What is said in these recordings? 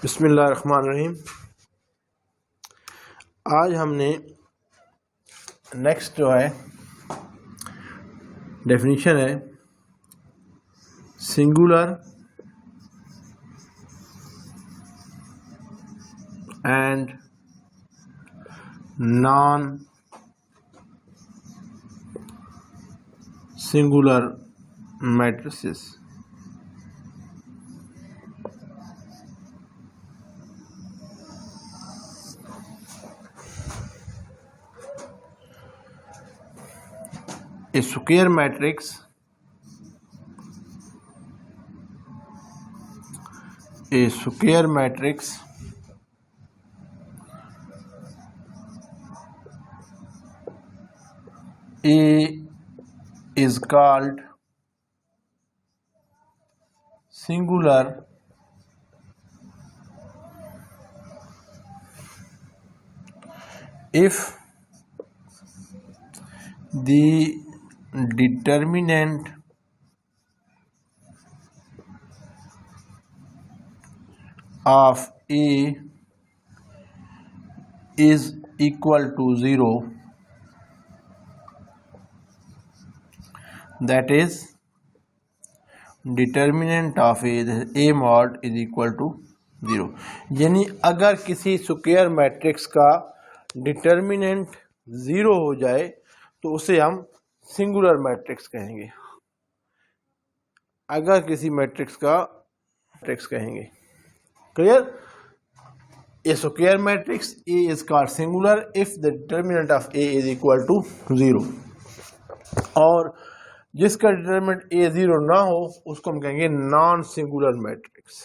बिस्मिल्लाहिर्रहमानिर्रहीम। आज हमने नेक्स्ट जो है डेफिनेशन है singular and non singular matrices. A square matrix A is called singular if the determinant of A is equal to 0, that is determinant of A mod is equal to 0। यानी अगर किसी square matrix का determinant 0 हो जाए तो उसे हम singular matrix कहेंगे। अगर किसी मैट्रिक्स का मैट्रिक्स कहेंगे। Clear? A square matrix A is called singular if the determinant of A is equal to 0, और जिसका डिटरमिनेंट A 0 ना हो उसको हम कहेंगे नॉन सिंगुलर मैट्रिक्स।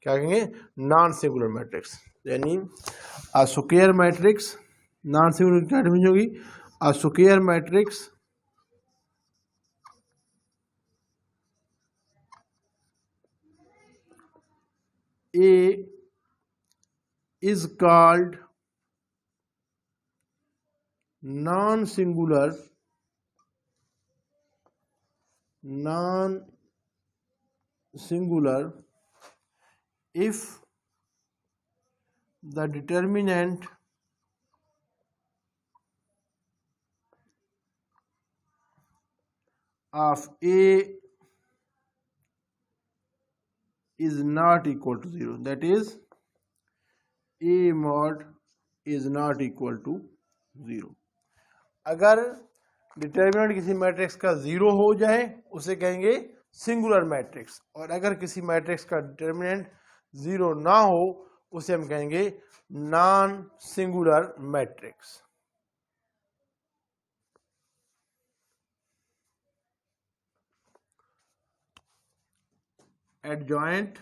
क्या कहेंगे? Non singular matrix. यानी a square matrix non singular क्या डेफिनेशन होगी? A square matrix A is called non-singular if the determinant of A is not equal to 0, that is A mod is not equal to 0। अगर determinant किसी matrix का 0 हो जाए उसे कहेंगे singular matrix, और अगर किसी मैट्रिक्स का डिटर्मिनेंट 0 ना हो उसे हम कहेंगे non singular matrix. Adjoint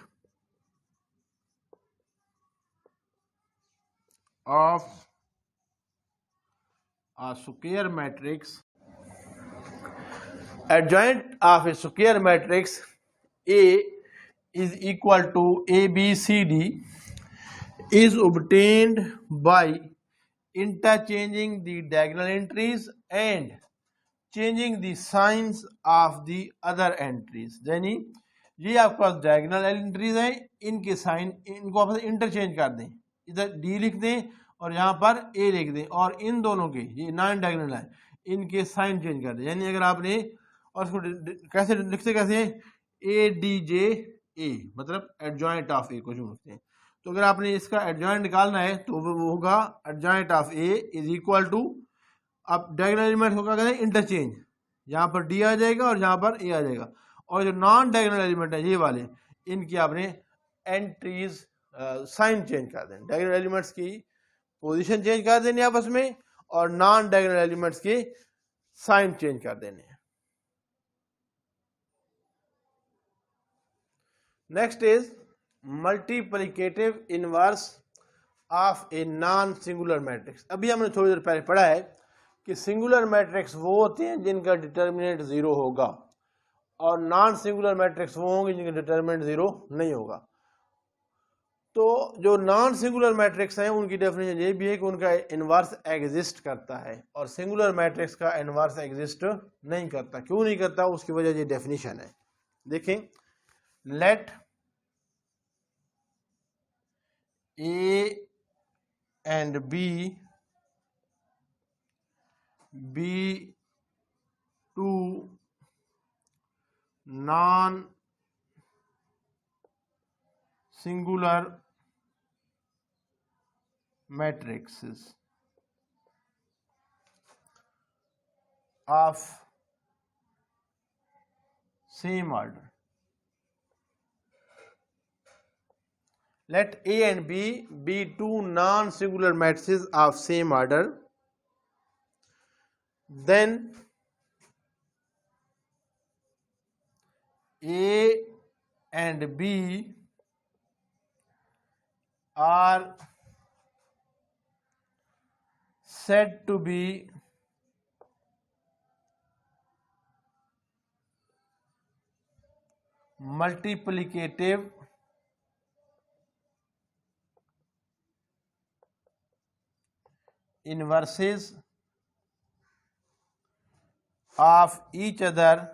of a square matrix, adjoint of a square matrix A is equal to ABCD is obtained by interchanging the diagonal entries and changing the signs of the other entries। यानी ये आपके पास diagonal entries हैं, इनके sign इनको आपस में interchange कर दें, इधर डी लिख दें और यहाँ पर ए लिख दें, और इन दोनों के ये नॉन डायगोनल है इनके साइन चेंज कर दें। यानी अगर आपने और इसको कैसे लिखते कैसे ए डी जे ए, मतलब एडजॉइंट ऑफ ए को जो लिखते हैं। तो अगर आपने इसका एडजॉइंट निकालना है तो वो होगा adjoint of A is equal to, अब डायगोनल एलिमेंट होगा कहते हैं इंटरचेंज, यहाँ पर डी आ जाएगा और यहाँ पर ए आ जाएगा, और जो नॉन डायगोनल एलिमेंट है ये वाले इनकी आपने एंट्रीज साइन चेंज कर दें, डायगोनल एलिमेंट्स की पोजीशन चेंज कर देनी आपस में और नॉन डायगोनल एलिमेंट्स के साइन चेंज कर देने। Next is multiplicative inverse of a non singular matrix. अभी हमने थोड़ी देर पहले पढ़ा है कि सिंगुलर मैट्रिक्स वो होते हैं जिनका डिटर्मिनेंट 0 होगा, और नॉन सिंगुलर मैट्रिक्स वो होंगे जिनका डिटर्मिनेंट 0 नहीं होगा। तो जो नॉन सिंगुलर मैट्रिक्स हैं उनकी डेफिनेशन ये भी है कि उनका इनवर्स एग्जिस्ट करता है, और सिंगुलर मैट्रिक्स का इनवर्स एग्जिस्ट नहीं करता। क्यों नहीं करता? उसकी वजह ये डेफिनेशन है। देखें, late A and B be two non-singular matrices of same order. Let A and B be two non-singular matrices of same order. Then A and B are said to be multiplicative inverses of each other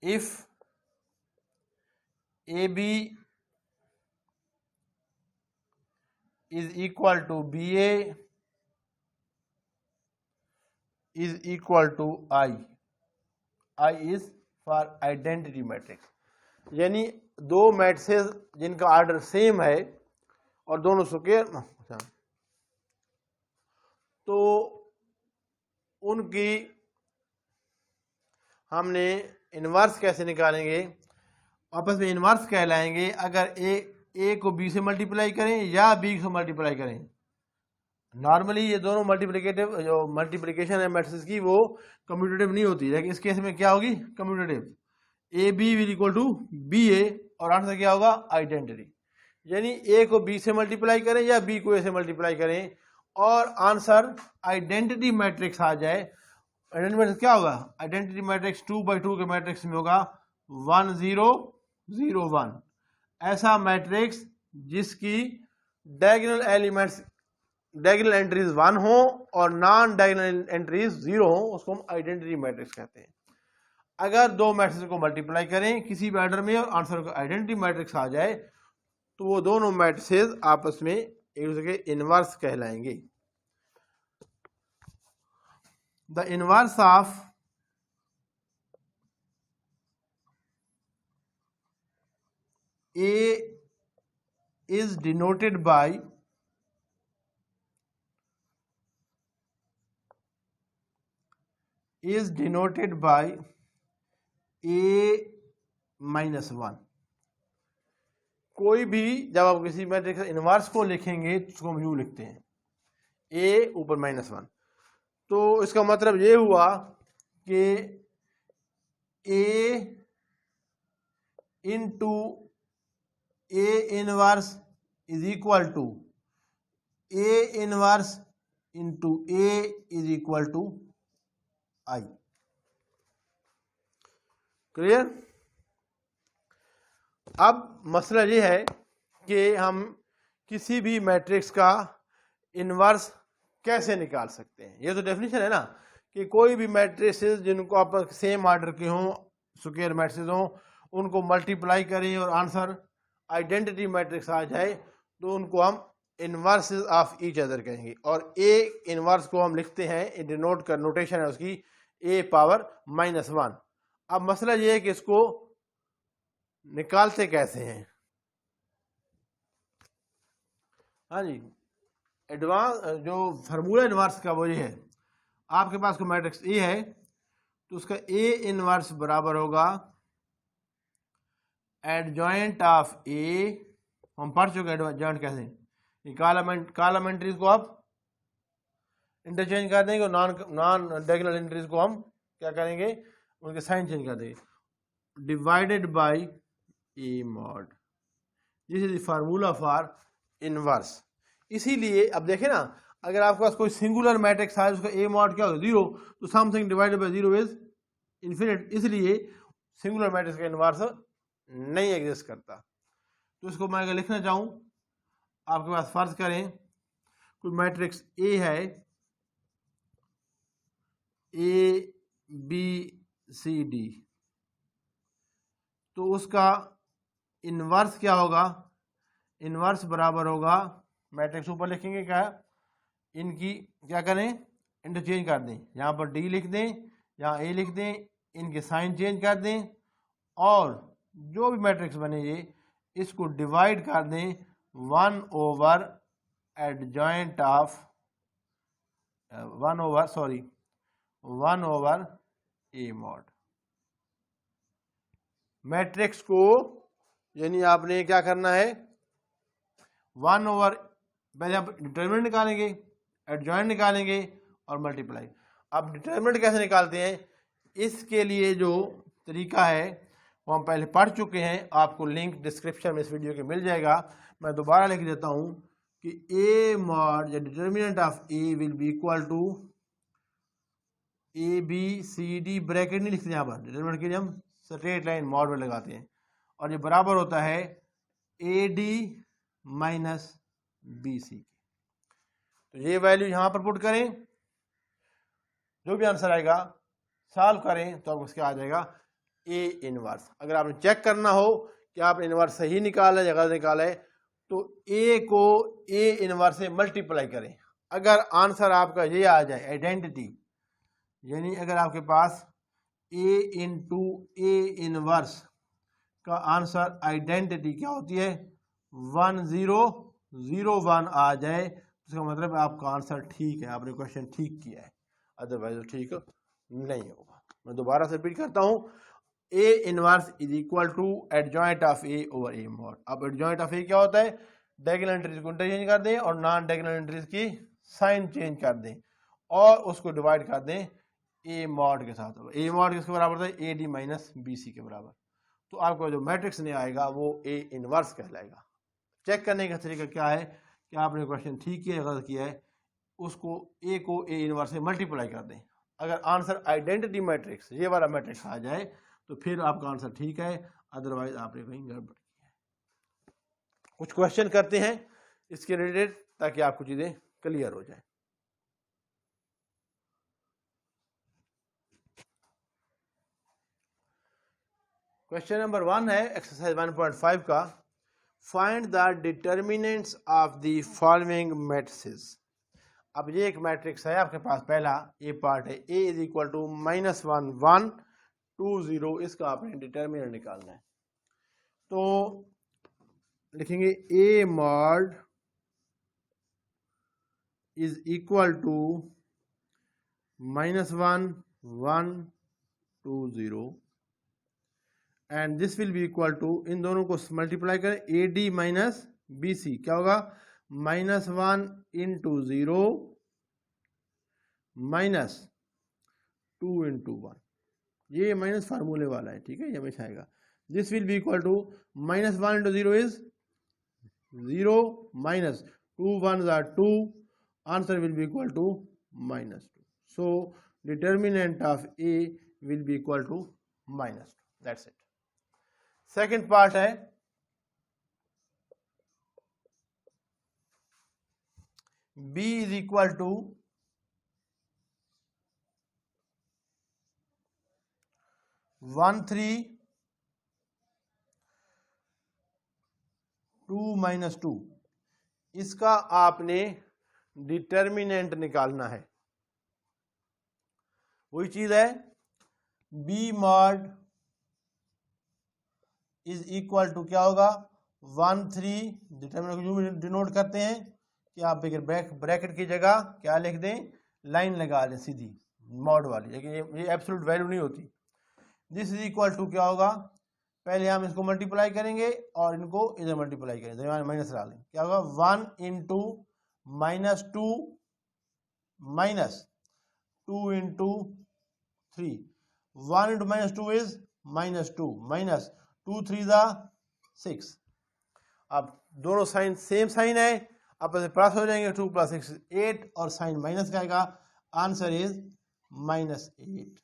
if AB is equal to BA is equal to I. I is for identity matrix, यानी दो matrices जिनका order same है और दोनों square, तो उनकी हमने inverse कैसे निकालेंगे, आपस में इन्वर्स कहलाएंगे अगर ए को बी से मल्टीप्लाई करें या बी से मल्टीप्लाई करें। नॉर्मली ये दोनों मल्टीप्लिकेटिव जो मल्टीप्लिकेशन है मैट्रिसेस की वो कम्यूटेटिव नहीं होती, लेकिन इस केस में क्या होगी commutative. A B will equal to B A और आंसर क्या होगा आइडेंटिटी, यानी ए को बी से मल्टीप्लाई करें या बी को ए से मल्टीप्लाई करें और आंसर आइडेंटिटी मैट्रिक्स आ जाए। आइडेंटिटी मैट्रिक्स क्या होगा, आइडेंटिटी मैट्रिक्स 2x2 के मैट्रिक्स में होगा 1 0 0 1। ऐसा मैट्रिक्स जिसकी डायगोनल एलिमेंट्स डायगोनल एंट्रीज 1 हो और नॉन डायगोनल एंट्रीज 0 हो, उसको हम आइडेंटिटी मैट्रिक्स कहते हैं। अगर दो मैट्रिक्स को मल्टीप्लाई करें किसी भी ऑर्डर में और आंसर को आइडेंटिटी मैट्रिक्स आ जाए तो वो दोनों मैट्रिसेस आपस में एक दूसरे के इनवर्स कहलाएंगे। The inverse of A is denoted by A minus 1। कोई भी जब आप किसी मैट्रिक्स इनवर्स को लिखेंगे तो उसको हम यूं लिखते हैं A ऊपर -1। तो इसका मतलब ये हुआ कि A into A inverse is equal to A inverse into A is equal to I। Clear. अब मसला ये है कि हम किसी भी मैट्रिक्स का इनवर्स कैसे निकाल सकते हैं। ये तो डेफिनेशन है ना कि कोई भी मैट्रिसेस जिनको आप सेम ऑर्डर के हों स्क्वायर मैट्रिसेस हों उनको मल्टीप्लाई करें और आंसर आइडेंटिटी मैट्रिक्स आ जाए तो उनको हम इनवर्सेस ऑफ ईच अदर कहेंगे। और ए इनवर्स को हम लिखते हैं, डिनोट का नोटेशन है उसकी A पावर -1। अब मसला ये है कि इसको निकालते कैसे हैं। हाँ जी, एडवांस जो फार्मूला इनवर्स का वो ये है, आपके पास कोई मैट्रिक्स ए है तो उसका ए इनवर्स बराबर होगा एडजॉइंट ऑफ ए। हम पढ़ चुके हैं एडजॉइंट कैसे, कॉलम एंट्रीज को आप इंटरचेंज कर देंगे और नॉन डायगोनल एंट्रीज को हम क्या करेंगे उनके साइन चेंज कर देंगे, divided by A mod. This is the formula for inverse. इसीलिए अब देखें ना, अगर आपके पास कोई सिंगुलर मैट्रिक्स है उसका ए मॉड क्या होगा 0, तो something divided by 0 is infinite, इसलिए सिंगुलर मैट्रिक्स का इनवर्स नहीं एग्जिस्ट करता। तो इसको मैं अगर लिखना चाहूँ, आपके पास फर्ज करें कोई मैट्रिक्स ए है A B C D, तो उसका इन्वर्स क्या होगा, इन्वर्स बराबर होगा, मैट्रिक्स ऊपर लिखेंगे क्या, इनकी क्या करें, इंटरचेंज कर दें, यहाँ पर डी लिख दें, यहाँ ए लिख दें, इनके साइन चेंज कर दें और जो भी मैट्रिक्स बने ये इसको डिवाइड कर दें 1 over adjoint of 1 over A mod. Matrix को यानी आपने क्या करना है, 1 ओवर, पहले आप डिटरमिनेंट निकालेंगे, एडजॉइंट निकालेंगे और मल्टीप्लाई। अब डिटरमिनेंट कैसे निकालते हैं, इसके लिए जो तरीका है वो हम पहले पढ़ चुके हैं, आपको लिंक डिस्क्रिप्शन में इस वीडियो के मिल जाएगा। मैं दोबारा लिख देता हूं कि ए मॉड या determinant of A will be equal to A B C D, bracket नहीं लिखते यहाँ पर, डिटरमिनेंट के लिए हम स्ट्रेट लाइन मॉड में लगाते हैं, और ये बराबर होता है A D minus B C. तो ये वैल्यू यहाँ पर पुट करें, जो भी आंसर आएगा सॉल्व करें तो आपको उसका आ जाएगा ए इनवर्स। अगर आपने चेक करना हो कि आपने इनवर्स सही निकाला है या गलत निकाला है तो ए को ए इनवर्स से मल्टीप्लाई करें। अगर आंसर आपका ये आ जाए आइडेंटिटी, यानी अगर आपके पास ए इंटू ए इनवर्स का आंसर आइडेंटिटी क्या होती है 1001 आ जाए, उसका मतलब आपका आंसर ठीक है, आपने क्वेश्चन ठीक किया है, अदरवाइज ठीक नहीं होगा। मैं दोबारा से रिपीट करता हूं, A inverse is equal to adjoint of A over A mod. अब एडजॉइंट ऑफ ए क्या होता है, डायगोनल एंट्रीज को इंटरचेंज कर दें और नॉन डायगोनल एंट्रीज की साइन चेंज कर दें और उसको डिवाइड कर दें ए मॉड के साथ। ए मॉड किसके बराबर होता है, A D minus B C के बराबर। तो आपको जो मैट्रिक्स नहीं आएगा वो ए इनवर्स कहलाएगा। चेक करने का तरीका क्या है कि आपने क्वेश्चन ठीक किया है गलत किया है, उसको ए को ए इनवर्स से मल्टीप्लाई कर दें। अगर आंसर आइडेंटिटी मैट्रिक्स ये वाला मैट्रिक्स आ जाए तो फिर आपका आंसर ठीक है, अदरवाइज आपने कहीं गड़बड़ की है। कुछ क्वेश्चन करते हैं इसके रिलेटेड ताकि आपको चीजें क्लियर हो जाए। क्वेश्चन नंबर 1 है एक्सरसाइज 1.5 का, find the determinants of the following matrices. अब ये एक मैट्रिक्स है आपके पास, पहला ए पार्ट है, ए इज इक्वल टू -1 1 2 0, इसका आपने डिटर्मिनेंट निकालना है। तो लिखेंगे A mod is equal to -1 1 2 0 and this will be equal to, इन दोनों को मल्टीप्लाई करें, A D minus B C, क्या होगा -1 इंटू 0 माइनस 2 इंटू 1, ये माइनस फार्मूले वाला है, ठीक है, ये हमेशा आएगा। This will be equal to -1 into 0 is 0 minus 2 1s are 2, answer will be equal to -2। So determinant of A will be equal to -2, that's it. Second part है, b is equal to 1 3 2 minus 2, इसका आपने determinant निकालना है। वही चीज है, b mod is equal to क्या होगा 1 3, डिटर्मिनेंट को जो डिनोट करते हैं कि आप ब्रैकेट की जगह क्या लिख दें, लाइन लगा दें सीधी मॉड वाली, लेकिन ये एब्सोल्यूट वैल्यू नहीं होती। दिस इज इक्वल टू क्या होगा, पहले हम इसको मल्टीप्लाई करेंगे और इनको इधर मल्टीप्लाई करेंगे, माइनस डाल दें, क्या होगा 1 into -2 minus 2 into 3, 1 into -2 is -2 minus 2 3 6। अब दोनों साइन सेम साइन है, आपस में प्लस हो जाएंगे, 2 + 6 8 और साइन माइनस का आएगा, answer is -8।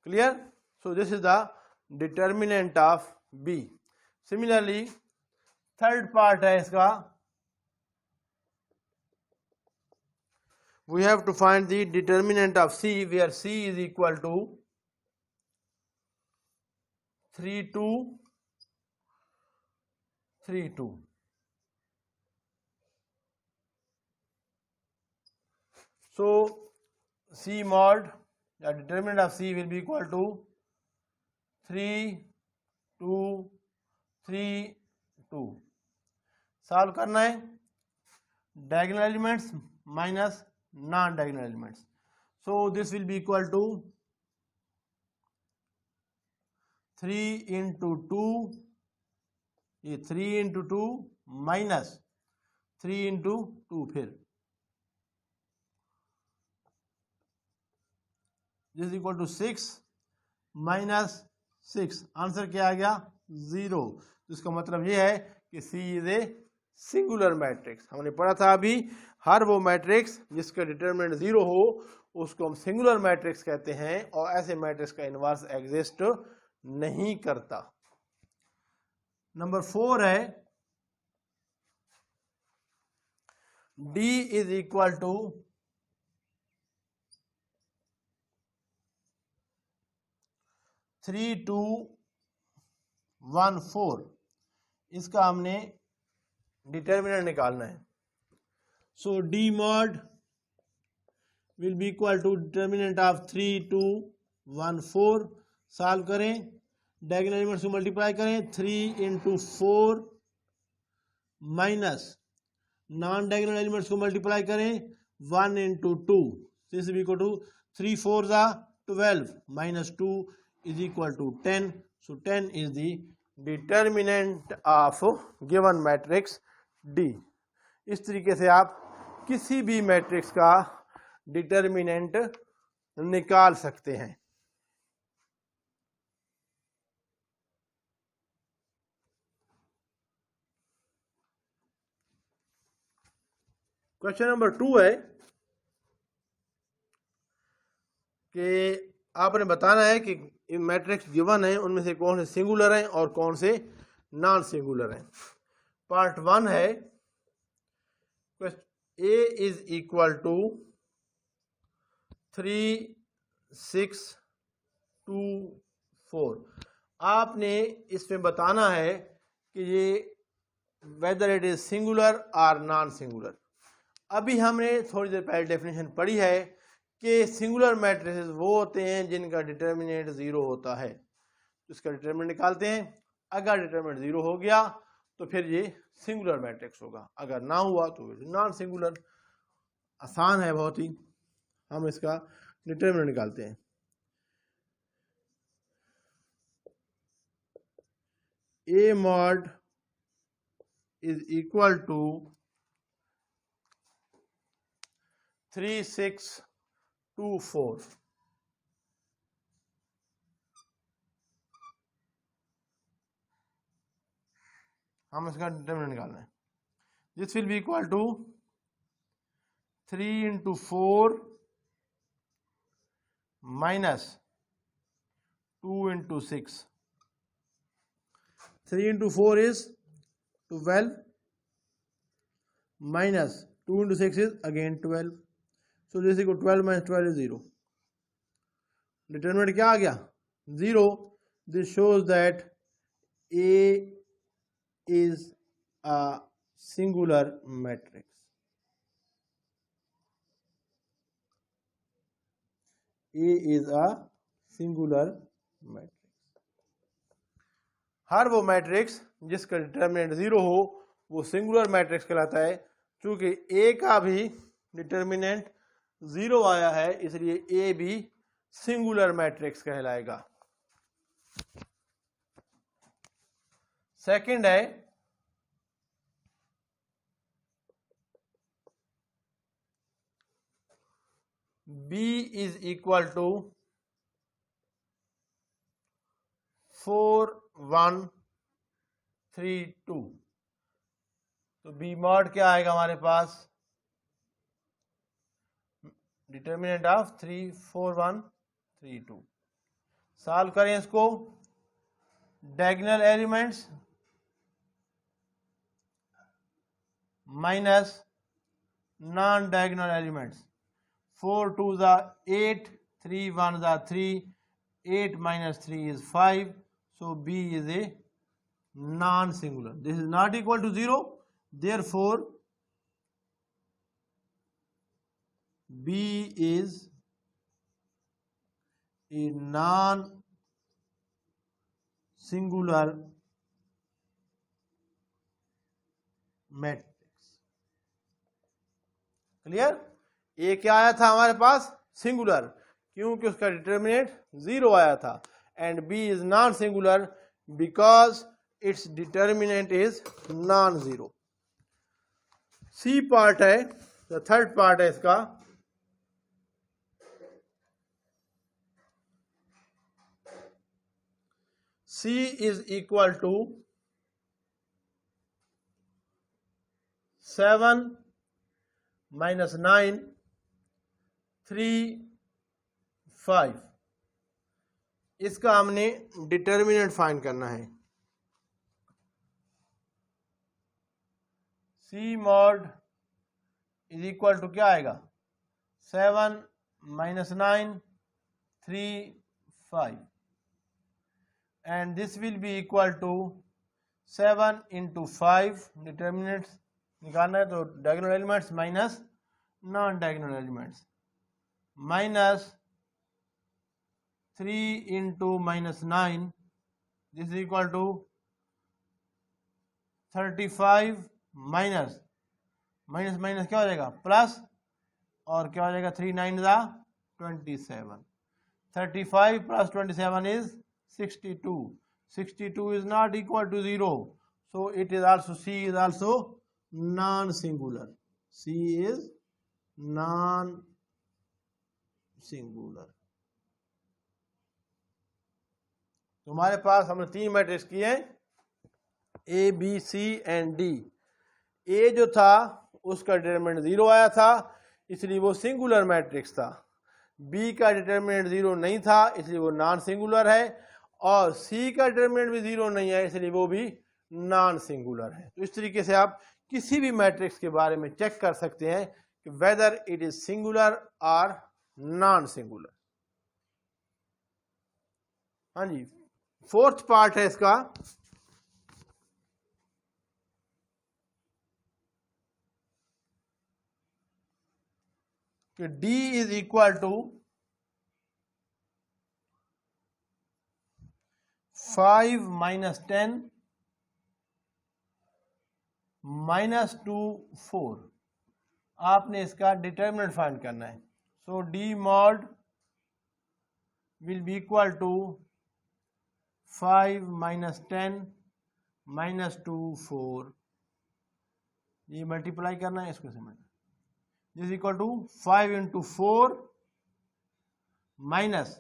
Clear? So this is the determinant of B. Similarly third part है इसका, we have to find the determinant of c where c is equal to 3 2 3 2. So C mod, the determinant of C will be equal to 3 2 3 2. Solve करना है, diagonal elements minus non diagonal elements. So this will be equal to 3 into 2, ये 3 into 2 minus 3 into 2, फिर this equal to 6 minus 6. Answer क्या आ गया? 0. तो इसका मतलब ये है कि C is a singular matrix. हमने पढ़ा था अभी, हर वो मैट्रिक्स जिसका डिटरमिनेंट 0 हो उसको हम सिंगुलर मैट्रिक्स कहते हैं, और ऐसे मैट्रिक्स का इनवर्स एग्जिस्ट नहीं करता. नंबर 4 है D इज इक्वल टू 3 2 1 4. इसका हमने डिटर्मिनेंट निकालना है. So D mod will be equal to determinant of 3 2 1 4. Solve करें, डायगोनल एलिमेंट्स को मल्टीप्लाई करें, 3 into 4 minus non diagonal elements को मल्टीप्लाई करें, 1 into 2. This is equal to 3 4 12 minus 2 is equal to 10. So 10 is the determinant of given matrix D. इस तरीके से आप किसी भी मैट्रिक्स का डिटर्मिनेंट निकाल सकते हैं. क्वेश्चन नंबर 2 है कि आपने बताना है कि मैट्रिक्स गिवन है उनमें से कौन से सिंगुलर हैं और कौन से नॉन सिंगुलर हैं. पार्ट 1 है, A इज इक्वल टू 3 6 2 4. आपने इसमें बताना है कि ये वेदर इट इज सिंगुलर और नॉन सिंगुलर. अभी हमने थोड़ी देर पहले डेफिनेशन पढ़ी है कि सिंगुलर मैट्रिसेस वो होते हैं जिनका डिटर्मिनेंट 0 होता है. तो इसका डिटर्मिनेंट निकालते हैं. अगर डिटर्मिनेंट 0 हो गया तो फिर ये सिंगुलर मैट्रिक्स होगा, अगर ना हुआ तो नॉन सिंगुलर. आसान है बहुत ही. हम इसका डिटर्मिनेंट निकालते हैं. A mod is equal to 3 6 2 4. हम इसका डिटर्मिनेंट निकालना है. This will be equal to 3 into 4 minus 2 into 6. 3 into 4 is 12 minus 2 into 6 is again 12. So this is equal to 12 minus 12 is 0. Determinant क्या आ गया? 0. This shows that A is a singular matrix. A is a singular matrix. हर वो matrix जिसका determinant 0 हो वो singular matrix कहलाता है. चूंकि A का भी डिटर्मिनेंट 0 आया है इसलिए A भी सिंगुलर मैट्रिक्स कहलाएगा. सेकंड है B इज इक्वल टू 4 1 3 2. तो B mod क्या आएगा हमारे पास? Determinant of 3 4 1 3 2. सॉल्व करें इसको. Diagonal elements minus non diagonal elements. 4 2 8, 3 1 3, 8 minus 3 is 5. So B is a non-singular. This is not equal to 0. Therefore, B is a non-singular matrix. Clear? A क्या आया था हमारे पास? Singular, क्योंकि उसका डिटर्मिनेंट 0 आया था. And B is non singular because its determinant is non zero. C part है, the third part है इसका. C is equal to 7 minus 9 3 5. इसका हमने डिटर्मिनेंट फाइंड करना है. सी मॉड इज इक्वल टू क्या आएगा? 7 minus 9 3 5 and this will be equal to 7 into 5. Determinant निकालना है तो diagonal elements minus non diagonal elements, minus 3 into minus 9, this is equal to 35 minus minus minus क्या हो जाएगा? प्लस, और क्या हो जाएगा? 3 9 ज़ा 27. 35 plus 27 is 62. 62 is not equal to 0. So it is also, C is also non-singular. C is non-singular. तुम्हारे पास हमने 3 मैट्रिक्स किए हैं, A B C and D. A जो था उसका डिटरमिनेंट 0 आया था, इसलिए वो सिंगुलर मैट्रिक्स था. बी का डिटरमिनेंट 0 नहीं था, इसलिए वो नॉन सिंगुलर है. और सी का डिटरमिनेंट भी 0 नहीं है, इसलिए वो भी नॉन सिंगुलर है. तो इस तरीके से आप किसी भी मैट्रिक्स के बारे में चेक कर सकते हैं कि वेदर इट इज सिंगुलर और नॉन सिंगुलर. हाँ जी, फोर्थ पार्ट है इसका. कि D is equal to 5 minus 10 minus 2 4. आपने इसका डिटर्मिनेंट फाइंड करना है. So D mod will be equal to 5 minus 10 minus 2 4. ये मल्टीप्लाई करना है, इसको समझना. This equal to 5 into 4 minus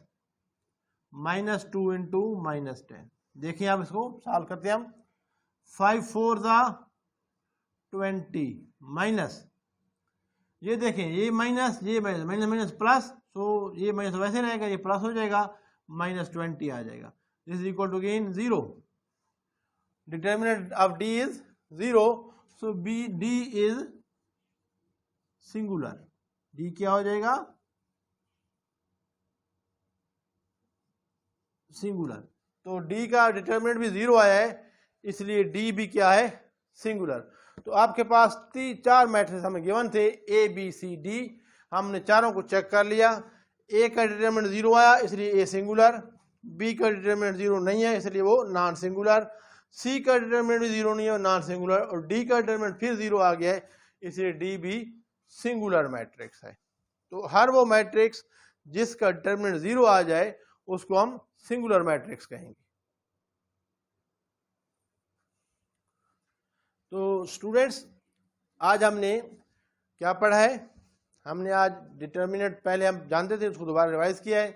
minus 2 into minus 10. देखिए आप इसको सॉल्व करते हैं हम. 5 4 ज़ा 20 माइनस, ये देखें ये माइनस, ये माइनस माइनस प्लस, सो ये माइनस वैसे रहेगा, ये प्लस हो जाएगा, माइनस 20 आ जाएगा. This is equal to again 0. Determinant of D is 0. So B D is singular. D क्या हो जाएगा? सिंगुलर. तो डी का डिटर्मिनेंट भी 0 आया है, इसलिए डी भी क्या है? सिंगुलर. तो आपके पास 4 मैट्रिक्स हमें गिवन थे, ए बी सी डी. हमने चारों को चेक कर लिया. ए का डिटर्मिनेंट 0 आया, इसलिए ए सिंगुलर. बी का डिटर्मिनेंट 0 नहीं है, इसलिए वो नॉन सिंगुलर. सी का डिटर्मिनेंट भी 0 नहीं है, नॉन सिंगुलर. और डी का डिटर्मिनेंट फिर 0 आ गया है, इसलिए डी भी सिंगुलर मैट्रिक्स है. तो हर वो मैट्रिक्स जिसका डिटर्मिनेंट 0 आ जाए उसको हम सिंगुलर मैट्रिक्स कहेंगे. तो स्टूडेंट्स, आज हमने क्या पढ़ा है? हमने आज डिटर्मिनेंट पहले हम जानते थे, उसको दोबारा रिवाइज किया है.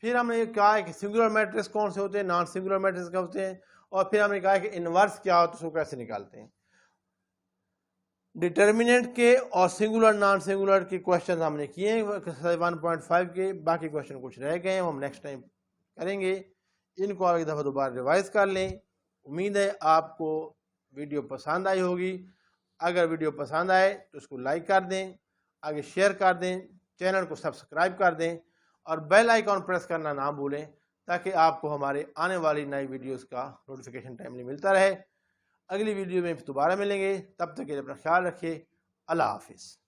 फिर हमने ये कहा है कि सिंगुलर मैट्रिक्स कौन से होते हैं, नॉन सिंगुलर मैट्रिक्स क्या होते हैं, और फिर हमने कहा कि इनवर्स क्या होता है, उसको कैसे निकालते हैं. डिटर्मिनेंट के और सिंगुलर नॉन सिंगुलर के क्वेश्चन हमने किए हैं 1.5 के. बाकी क्वेश्चन कुछ रह गए हैं, हम नेक्स्ट टाइम करेंगे. इनको आप एक दफ़ा दोबारा रिवाइज कर लें. उम्मीद है आपको वीडियो पसंद आई होगी. अगर वीडियो पसंद आए तो उसको लाइक कर दें, आगे शेयर कर दें, चैनल को सब्सक्राइब कर दें और बेल आइकॉन प्रेस करना ना भूलें, ताकि आपको हमारे आने वाली नई वीडियोस का नोटिफिकेशन टाइमली मिलता रहे। अगली वीडियो में दोबारा मिलेंगे, तब तक के लिए अपना ख्याल रखिए। अल्लाह हाफिज़।